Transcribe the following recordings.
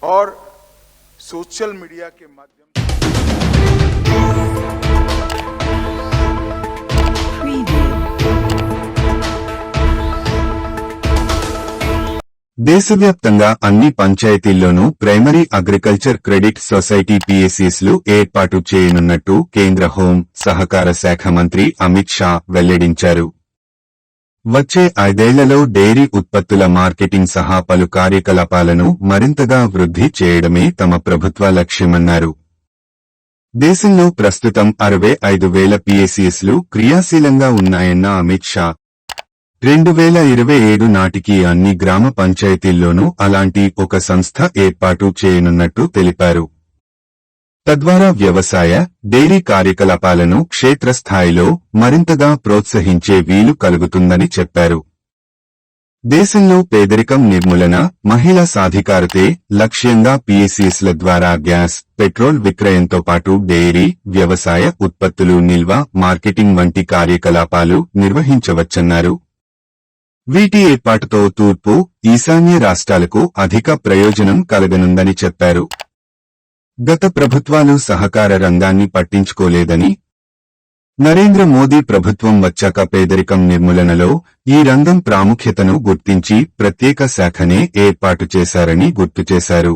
और social media के माध्यम దేశవ్యాప్తంగా అన్ని పంచాయతీల్లోనూ ప్రైమరీ అగ్రికల్చర్ క్రెడిట్ సొసైటీ పిఎస్సిస్లు ఏర్పాటు చేయనున్నట్టు కేంద్ర హోం, సహకార శాఖ మంత్రి అమిత్ షా వెల్లడించారు. వచ్చే 5 ఏళ్లలో డైరీ ఉత్పత్తుల మార్కెటింగ్ సహా పలు కార్యకలాపాలను మరింతగా వృద్ధి చేయడమే తమ ప్రభుత్వ లక్ష్యమన్నారు. దేశంలో ప్రస్తుతం 65,000 పిఎస్సిస్లు క్రియాశీలంగా ఉన్నాయన్న అమిత్ షా 2027 నాటికి అన్ని గ్రామ పంచాయతీల్లోనూ అలాంటి ఒక సంస్థ ఏర్పాటు చేయనున్నట్టు తెలిపారు. తద్వారా వ్యవసాయ, డైరీ కార్యకలాపాలను క్షేత్రస్థాయిలో మరింతగా ప్రోత్సహించే వీలు కలుగుతుందని చెప్పారు. దేశంలో పేదరికం నిర్మూలన, మహిళా సాధికారతే లక్ష్యంగా పిఎస్సిస్ల ద్వారా గ్యాస్, పెట్రోల్ విక్రయంతో పాటు డైరీ, వ్యవసాయ ఉత్పత్తులు నిల్వ, మార్కెటింగ్ వంటి కార్యకలాపాలు నిర్వహించవచ్చన్నారు. వీటి ఏర్పాటుతో తూర్పు, ఈశాన్య రాష్ట్రాలకు అధిక ప్రయోజనం కలగనుందని చెప్పారు. గత ప్రభుత్వాలు సహకార రంగాన్ని పట్టించుకోలేదని, నరేంద్ర మోదీ ప్రభుత్వం వచ్చాక పేదరికం నిర్మూలనలో ఈ రంగం ప్రాముఖ్యతను గుర్తించి ప్రత్యేక శాఖనే ఏర్పాటు చేశారని గుర్తు చేశారు.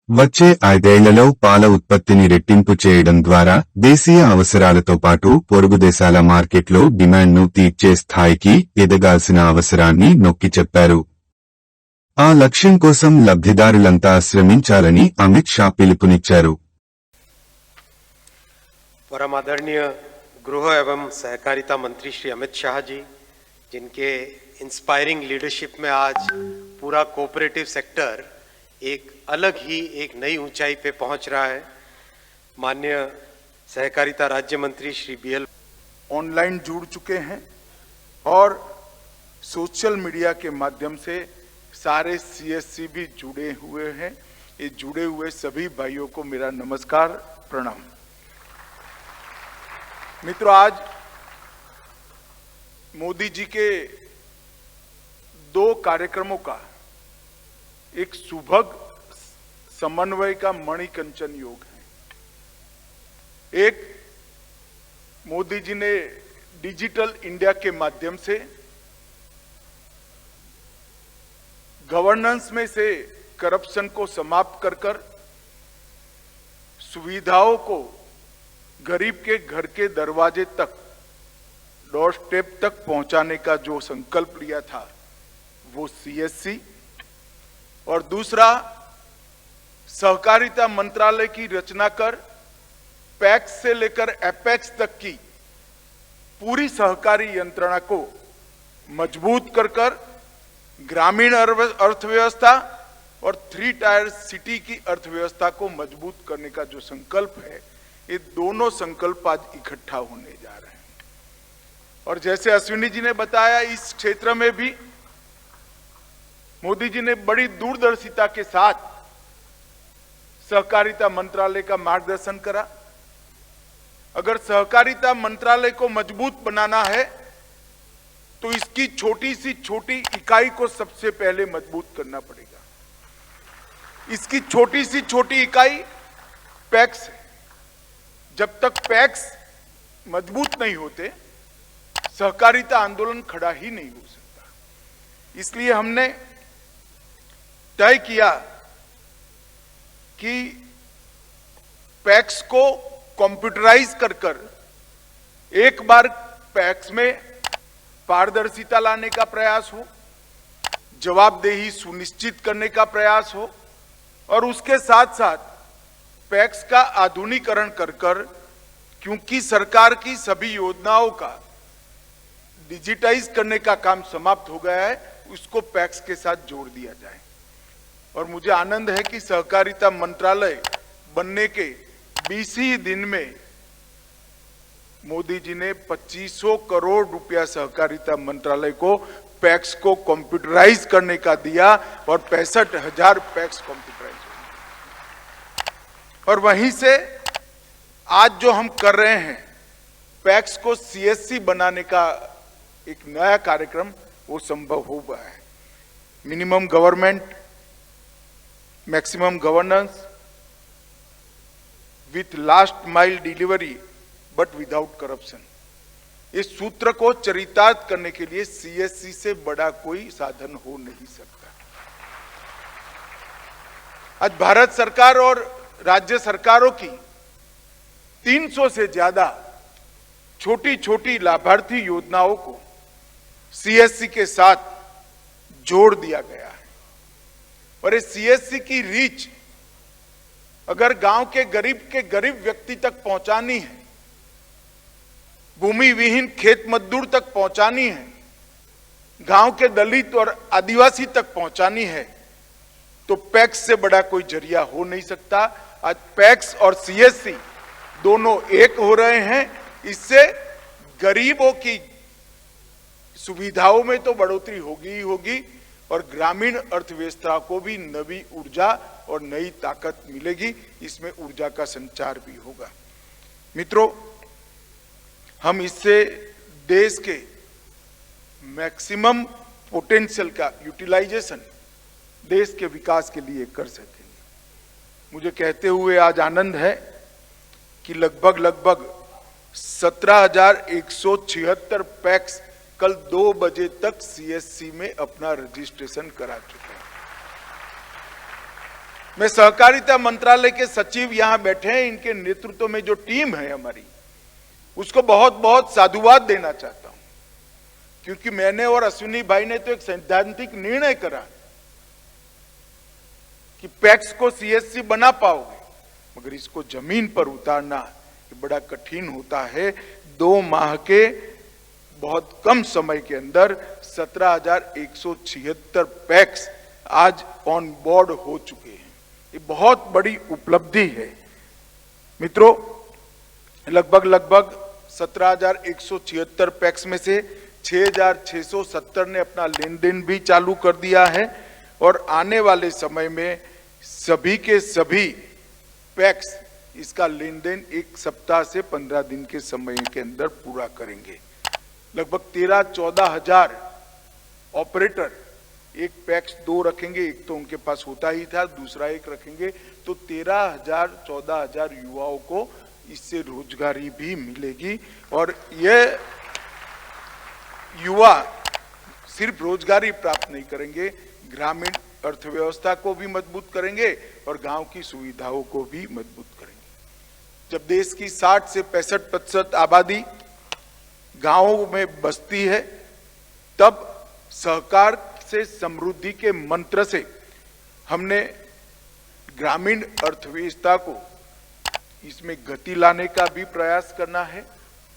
వచ్చే 5 ఏళ్లలో పాల ఉత్పత్తిని రెట్టింపు చేయడం ద్వారా దేశీయ అవసరాలతో పాటు పొరుగు దేశాల మార్కెట్లో డిమాండ్ను తీర్చే స్థాయికి ఎదగాల్సిన అవసరాన్ని నొక్కి చెప్పారు. ఆ లక్ష్యం కోసం లబ్ధిదారులంతా శ్రమించాలని అమిత్ షా పిలుపునిచ్చారు. परम आदरणीय गृह एवं सहकारिता मंत्री श्री अमित शाह जी, जिनके इंस्पायरिंग लीडरशिप में आज पूरा कोऑपरेटिव सेक्टर एक अलग ही एक नई ऊंचाई पे पहुंच रहा है। माननीय सहकारिता राज्य मंत्री श्री BL ऑनलाइन जुड़ चुके हैं और सोशल मीडिया के माध्यम से सारे CSC भी जुड़े हुए हैं। ये जुड़े हुए सभी भाइयों को मेरा नमस्कार, प्रणाम। मित्रों, आज मोदी जी के 2 कार्यक्रमों का एक सुभग समन्वय का मणिकंचन योग है। एक, मोदी जी ने डिजिटल इंडिया के माध्यम से गवर्नेंस में से करप्शन को समाप्त कर सुविधाओं को गरीब के घर के दरवाजे तक, डोर स्टेप तक पहुंचाने का जो संकल्प लिया था वो CSC, और दूसरा सहकारिता मंत्रालय की रचना कर पैक्स से लेकर एपेक्स तक की पूरी सहकारी यंत्रणा को मजबूत कर ग्रामीण अर्थव्यवस्था और 3 टायर सिटी की अर्थव्यवस्था को मजबूत करने का जो संकल्प है, ये दोनों संकल्प आज इकट्ठा होने जा रहे हैं। और जैसे अश्विनी जी ने बताया, इस क्षेत्र में भी मोदी जी ने बड़ी दूरदर्शिता के साथ सहकारिता मंत्रालय का मार्गदर्शन करा। अगर सहकारिता मंत्रालय को मजबूत बनाना है तो इसकी छोटी सी छोटी इकाई को सबसे पहले मजबूत करना पड़ेगा। इसकी छोटी सी छोटी इकाई पैक्स है। जब तक पैक्स मजबूत नहीं होते, सहकारिता आंदोलन खड़ा ही नहीं हो सकता। इसलिए हमने तय किया कि पैक्स को कंप्यूटराइज कर एक बार पैक्स में पारदर्शिता लाने का प्रयास हो, जवाबदेही सुनिश्चित करने का प्रयास हो, और उसके साथ साथ पैक्स का आधुनिकीकरण कर क्योंकि सरकार की सभी योजनाओं का डिजिटाइज करने का काम समाप्त हो गया है, उसको पैक्स के साथ जोड़ दिया जाए। और मुझे आनंद है कि सहकारिता मंत्रालय बनने के 20 ही दिन में मोदी जी ने 2500 करोड़ रुपया सहकारिता मंत्रालय को पैक्स को कंप्यूटराइज करने का दिया और 65,000 पैक्स कंप्यूटराइज हुए। और वहीं से आज जो हम कर रहे हैं, पैक्स को CSC बनाने का एक नया कार्यक्रम, वो संभव हो गया है। Minimum government maximum governance with last mile delivery but without corruption. इस सूत्र को चरितार्थ करने के लिए सीएससी से बड़ा कोई साधन हो नहीं सकता। आज भारत सरकार और राज्य सरकारों की 300 से ज्यादा छोटी छोटी लाभार्थी योजनाओं को सीएससी के साथ जोड़ दिया गया है। और इस सीएससी की रीच अगर गांव के गरीब व्यक्ति तक पहुंचानी है, भूमि विहीन खेत मजदूर तक पहुंचानी है, गांव के दलित और आदिवासी तक पहुंचानी है, तो पैक्स से बड़ा कोई जरिया हो नहीं सकता। आज पैक्स और सीएससी दोनों एक हो रहे हैं। इससे गरीबों की सुविधाओं में तो बढ़ोतरी होगी ही होगी और ग्रामीण अर्थव्यवस्था को भी नई ऊर्जा और नई ताकत मिलेगी। इसमें ऊर्जा का संचार भी होगा। मित्रों, हम इससे देश के मैक्सिमम पोटेंशियल का यूटिलाइजेशन देश के विकास के लिए कर सकेंगे। मुझे कहते हुए आज आनंद है कि लगभग 17,176 पैक्स कल 2 बजे तक सीएससी में अपना रजिस्ट्रेशन करा चुके हैं। मैं सहकारिता मंत्रालय के सचिव यहां बैठे हैं, इनके नेतृत्व में जो टीम है हमारी, उसको बहुत बहुत साधुवाद देना चाहता हूं, क्योंकि मैंने और अश्विनी भाई ने तो एक सैद्धांतिक निर्णय करा कि पैक्स को सीएससी बना पाओगे, मगर इसको जमीन पर उतारना बड़ा कठिन होता है। 2 माह के बहुत कम समय के अंदर 17,176 पैक्स आज ऑन बोर्ड हो चुके हैं। ये बहुत बड़ी उपलब्धि है। मित्रों, लगभग 17,176 पैक्स में से 6,670 ने अपना लेन देन भी चालू कर दिया है और आने वाले समय में सभी के सभी पैक्स इसका लेन देन 1 सप्ताह से 15 दिन के समय के अंदर पूरा करेंगे। लगभग 13-14 हजार ऑपरेटर एक पैक्स 2 रखेंगे, एक तो उनके पास होता ही था, दूसरा एक रखेंगे, तो 13,000-14 हजार युवाओं को इससे रोजगारी भी मिलेगी। और ये युवा सिर्फ रोजगारी प्राप्त नहीं करेंगे, ग्रामीण अर्थव्यवस्था को भी मजबूत करेंगे और गांव की सुविधाओं को भी मजबूत करेंगे। जब देश की 60 से 65% आबादी गांवों में बसती है, तब सहकार से समृद्धि के मंत्र से हमने ग्रामीण अर्थव्यवस्था को इसमें गति लाने का भी प्रयास करना है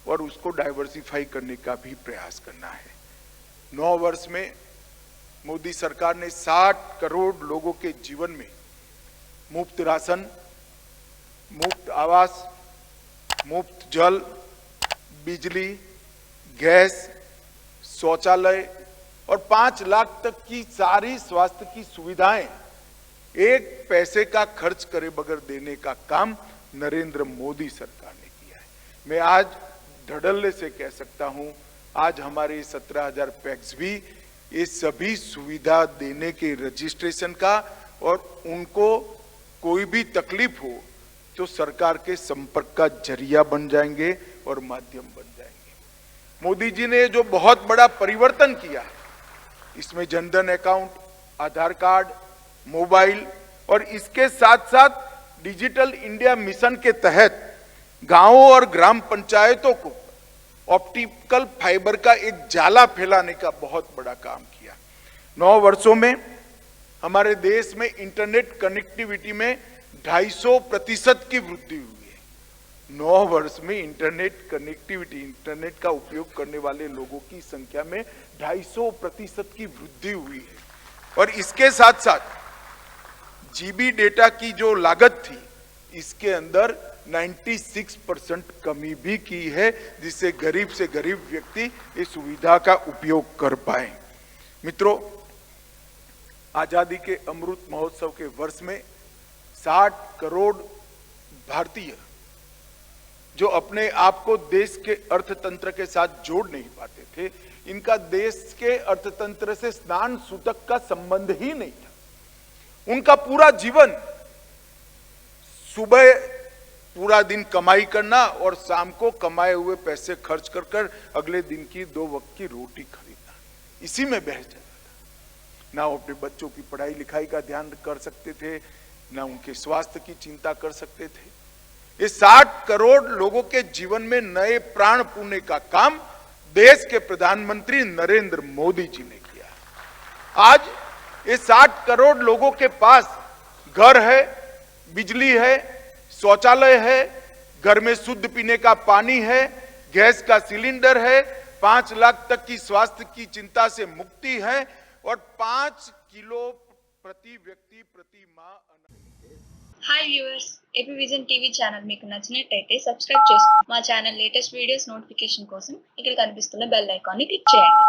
और उसको डाइवर्सिफाई करने का भी प्रयास करना है। 9 वर्ष में मोदी सरकार ने 60 करोड़ लोगों के जीवन में मुफ्त राशन, मुफ्त आवास, मुफ्त जल, बिजली, गैस, शौचालय और 5 लाख तक की सारी स्वास्थ्य की सुविधाएं एक पैसे का खर्च करे बगैर देने का काम नरेंद्र मोदी सरकार ने किया है। मैं आज धड़ल्ले से कह सकता हूं, आज हमारे 17,000 पैक्स भी ये सभी सुविधा देने के रजिस्ट्रेशन का और उनको कोई भी तकलीफ हो तो सरकार के संपर्क का जरिया बन जाएंगे और माध्यम बन जाएंगे। मोदी जी ने जो बहुत बड़ा परिवर्तन किया है, इसमें जनधन अकाउंट, आधार कार्ड, मोबाइल और इसके साथ साथ डिजिटल इंडिया मिशन के तहत गांवों और ग्राम पंचायतों को ऑप्टिकल फाइबर का एक जाला फैलाने का बहुत बड़ा काम किया। 9 वर्षों में हमारे देश में इंटरनेट कनेक्टिविटी में 250% की वृद्धि हुई है। 9 वर्ष में इंटरनेट कनेक्टिविटी, इंटरनेट का उपयोग करने वाले लोगों की संख्या में 250% की वृद्धि हुई है। और इसके साथ साथ जीबी डेटा की जो लागत थी, इसके अंदर 96% कमी भी की है, जिससे गरीब से गरीब व्यक्ति इस सुविधा का उपयोग कर पाए। मित्रों, आजादी के अमृत महोत्सव के वर्ष में 60 करोड़ भारतीय जो अपने आप को देश के अर्थतंत्र के साथ जोड़ नहीं पाते थे, इनका देश के अर्थतंत्र से स्नान सूतक का संबंध ही नहीं था। उनका पूरा जीवन सुबह पूरा दिन कमाई करना और शाम को कमाए हुए पैसे खर्च कर कर अगले दिन की 2 वक्त की रोटी खरीदना, इसी में बह जाता था। ना वो अपने बच्चों की पढ़ाई लिखाई का ध्यान कर सकते थे, ना उनके स्वास्थ्य की चिंता कर सकते थे। ये 60 करोड़ लोगों के जीवन में नए प्राण पूरने का काम देश के प्रधानमंत्री नरेंद्र मोदी जी ने किया। आज ये 60 करोड़ लोगों के पास घर है, बिजली है, शौचालय है, घर में शुद्ध पीने का पानी है, गैस का सिलेंडर है, 5 लाख तक की स्वास्थ्य की चिंता से मुक्ति है और 5 किलो प्रति व्यक्ति प्रति माह। Hi viewers, AP vision TV channel మీకు నచ్చినట్టయితే సబ్స్క్రైబ్ చేసుకోండి. మా ఛానల్ లేటెస్ట్ వీడియోస్ నోటిఫికేషన్ కోసం ఇక్కడ కనిపిస్తున్న బెల్ ఐకాన్ని క్లిక్ చేయండి.